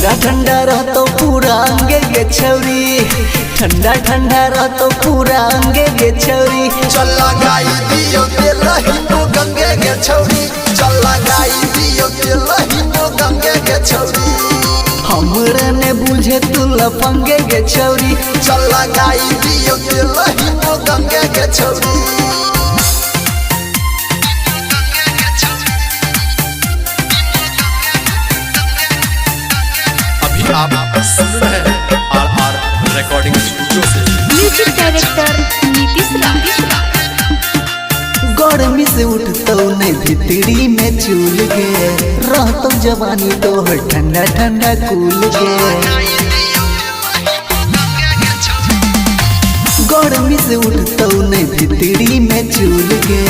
ठंडा ठंडा रहतो पूरा अंगे गे छौरी, ठंडा ठंडा रहतो पूरा अंगे गे छौरी। चला गाई दियो तेलही तो गंगे गे छौरी, चला गाई दियो तेलही तो गंगे गे छौरी। हमरा ने बुझे तू लफंगे गे छौरी, चला गाई दियो तेलही तो गंगे गे छौरी। आप सुन रहे हैं आर रिकॉर्डिंग स्टूडियो से। म्यूजिक डायरेक्टर नीतीश राज। गर्मी से उठतो नहीं भितरी में चूल गे, रहतो जवानी तो ठंडा ठंडा कूल गे। गर्मी से उठतो नहीं भितरी में चूल गे,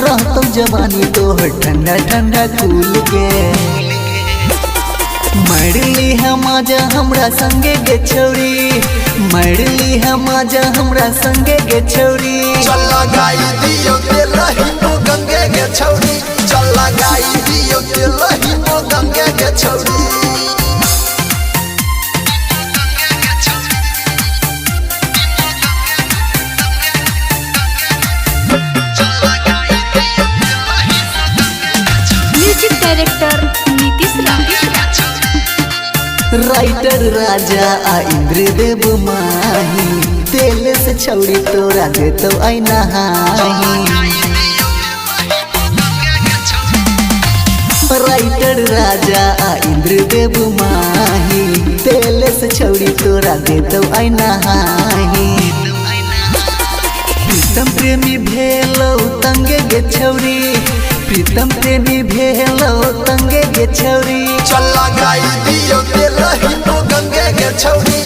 रहतो जवानी तो ठंडा ठंडा कूल गे। मरली हम आजा हमरा संगे गे छौरी, मरली हम आजा हमरा संगे गे छौरी। चला गाई दियो तेलही तो गंगे गे छौरी, चला गाई दियो तेलही तो गंगे गे छौरी। म्यूजिक डायरेक्टर नीतीश राज। राइटर राजा आ इंद्रदेव माही, तेल से छौरी तोरा देतो आई नहाही। राइटर राजा आ इंद्रदेव माही, तेल से छौरी तोरा देतो आई नहाही। प्रीतम प्रेमी भेलो तंगे गे छौरी, प्रीतम प्रेमी भेलो तंगे गे छौरी। चला गाई दियो तेलही तो गंगे गे छौरी।